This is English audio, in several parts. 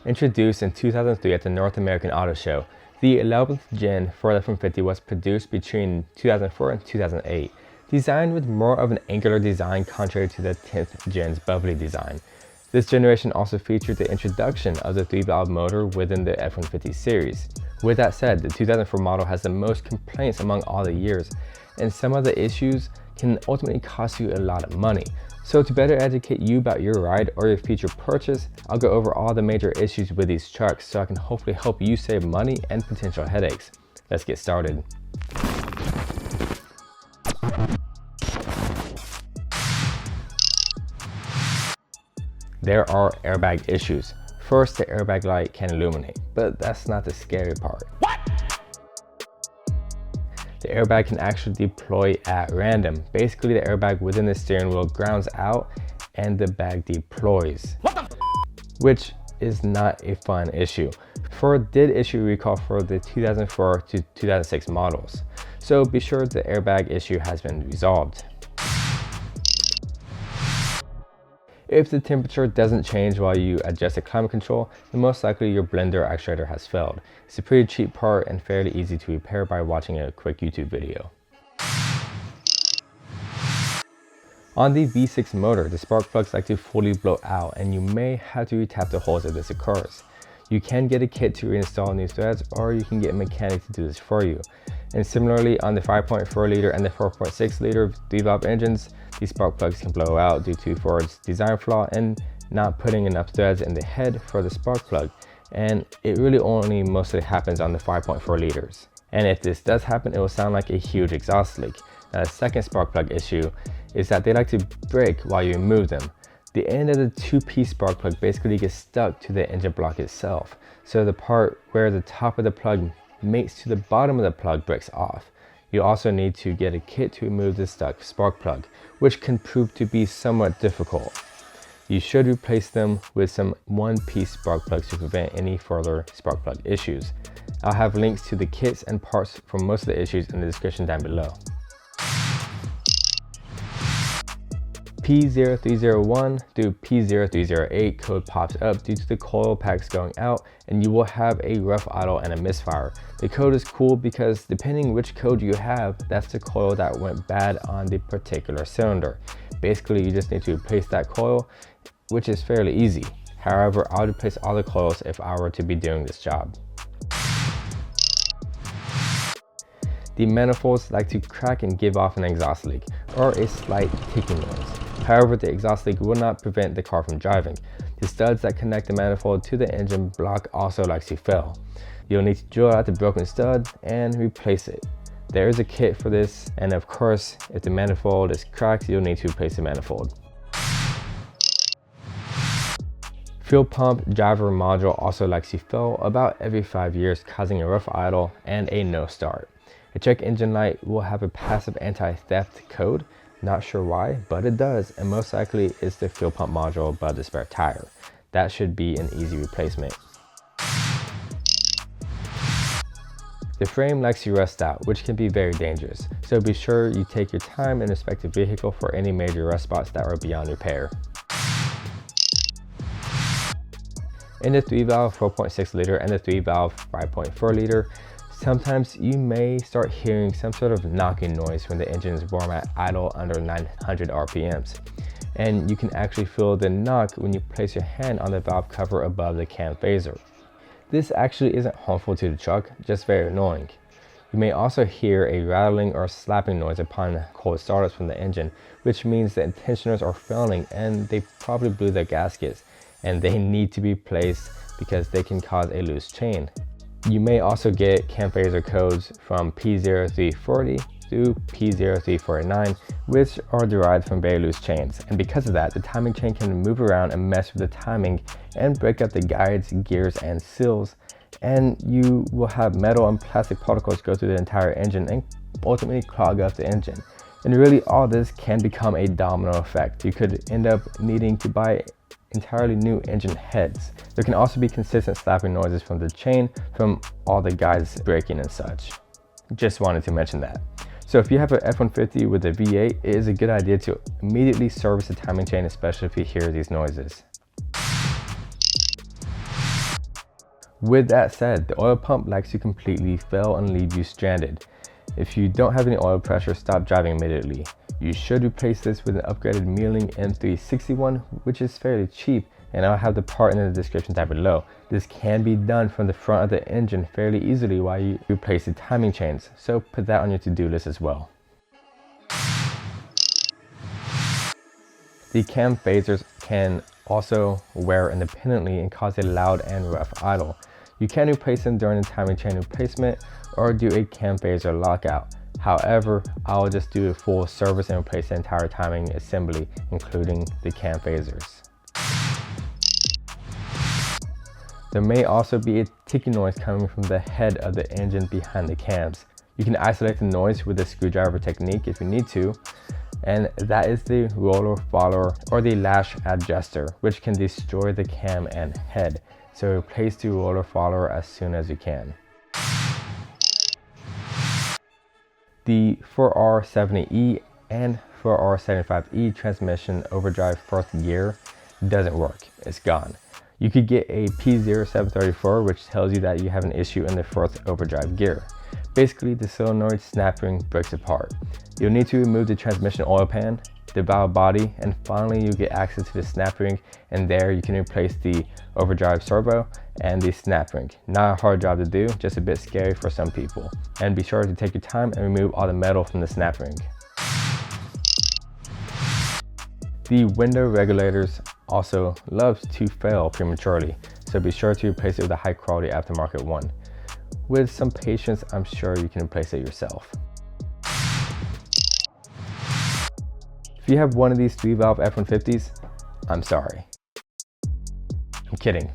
Introduced in 2003 at the North American Auto Show, the 11th gen Ford F-150 was produced between 2004 and 2008, designed with more of an angular design contrary to the 10th gen's bubbly design. This generation also featured the introduction of the 3-valve motor within the F-150 series. With that said, the 2004 model has the most complaints among all the years, and some of the issues can ultimately cost you a lot of money. So to better educate you about your ride or your future purchase, I'll go over all the major issues with these trucks so I can hopefully help you save money and potential headaches. Let's get started. There are airbag issues. First, the airbag light can illuminate, but that's not the scary part. What? The airbag can actually deploy at random. Basically, the airbag within the steering wheel grounds out and the bag deploys. What the which is not a fun issue. Ford did issue a recall for the 2004 to 2006 models, so be sure the airbag issue has been resolved. If the temperature doesn't change while you adjust the climate control, then most likely your blender actuator has failed. It's a pretty cheap part and fairly easy to repair by watching a quick YouTube video. On the V6 motor, the spark plugs like to fully blow out and you may have to retap the holes if this occurs. You can get a kit to reinstall new threads, or you can get a mechanic to do this for you. And similarly, on the 5.4 liter and the 4.6 liter 3-valve engines, these spark plugs can blow out due to Ford's design flaw and not putting enough threads in the head for the spark plug. And it really only mostly happens on the 5.4 liters. And if this does happen, it will sound like a huge exhaust leak. Now, the second spark plug issue is that they like to break while you remove them. The end of the 2-piece spark plug basically gets stuck to the engine block itself. So the part where the top of the plug mates to the bottom of the plug breaks off. You also need to get a kit to remove the stuck spark plug, which can prove to be somewhat difficult. You should replace them with some 1-piece spark plugs to prevent any further spark plug issues. I'll have links to the kits and parts for most of the issues in the description down below. P0301 through P0308 code pops up due to the coil packs going out, and you will have a rough idle and a misfire. The code is cool because depending which code you have, that's the coil that went bad on the particular cylinder. Basically, you just need to replace that coil, which is fairly easy. However, I would replace all the coils if I were to be doing this job. The manifolds like to crack and give off an exhaust leak or a slight ticking noise. However, the exhaust leak will not prevent the car from driving. The studs that connect the manifold to the engine block also likes to fail. You'll need to drill out the broken stud and replace it. There is a kit for this, and of course, if the manifold is cracked, you'll need to replace the manifold. Fuel pump driver module also likes to fail about every 5 years, causing a rough idle and a no start. A check engine light will have a passive anti-theft code. Not sure why, but it does, and most likely it's the fuel pump module above the spare tire. That should be an easy replacement. The frame likes to rust out, which can be very dangerous, so be sure you take your time and inspect the vehicle for any major rust spots that are beyond repair. In the 3-valve 4.6 liter and the 3-valve 5.4 liter, sometimes you may start hearing some sort of knocking noise when the engine is warm at idle under 900 RPMs. And you can actually feel the knock when you place your hand on the valve cover above the cam phaser. This actually isn't harmful to the truck, just very annoying. You may also hear a rattling or slapping noise upon cold startups from the engine, which means the tensioners are failing and they probably blew their gaskets, and they need to be placed because they can cause a loose chain. You may also get cam phaser codes from P0340 through P0349, which are derived from very loose chains. And because of that, the timing chain can move around and mess with the timing and break up the guides, gears, and seals. And you will have metal and plastic particles go through the entire engine and ultimately clog up the engine. And really, all this can become a domino effect. You could end up needing to buy entirely new engine heads. There can also be consistent slapping noises from the chain from all the guides breaking and such. Just wanted to mention that. So if you have an F-150 with a V8, it is a good idea to immediately service the timing chain, especially if you hear these noises. With that said, the oil pump likes to completely fail and leave you stranded. If you don't have any oil pressure, stop driving immediately. You should replace this with an upgraded Mealing M361, which is fairly cheap, and I'll have the part in the description down below. This can be done from the front of the engine fairly easily while you replace the timing chains, so put that on your to-do list as well. The cam phasers can also wear independently and cause a loud and rough idle. You can replace them during the timing chain replacement or do a cam phaser lockout. However, I'll just do a full service and replace the entire timing assembly, including the cam phasers. There may also be a ticking noise coming from the head of the engine behind the cams. You can isolate the noise with a screwdriver technique if you need to, and that is the roller follower or the lash adjuster, which can destroy the cam and head. So replace the roller follower as soon as you can. The 4R70E and 4R75E transmission overdrive fourth gear doesn't work. It's gone. You could get a P0734, which tells you that you have an issue in the fourth overdrive gear. Basically, the solenoid snap ring breaks apart. You'll need to remove the transmission oil pan, the valve body, and finally you get access to the snap ring, and there you can replace the overdrive servo and the snap ring. Not a hard job to do, just a bit scary for some people. And be sure to take your time and remove all the metal from the snap ring. The window regulators also love to fail prematurely, so be sure to replace it with a high quality aftermarket one. With some patience, I'm sure you can replace it yourself. If you have one of these 3-valve F-150s, I'm sorry. I'm kidding.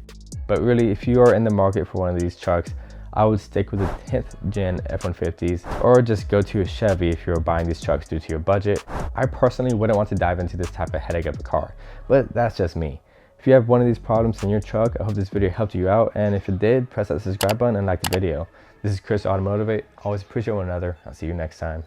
But really, if you are in the market for one of these trucks, I would stick with the 10th gen F-150s or just go to a Chevy if you're buying these trucks due to your budget. I personally wouldn't want to dive into this type of headache of a car, but that's just me. If you have one of these problems in your truck, I hope this video helped you out, and if it did, press that subscribe button and like the video. This is Chris AutoMotivate. Always appreciate one another. I'll see you next time.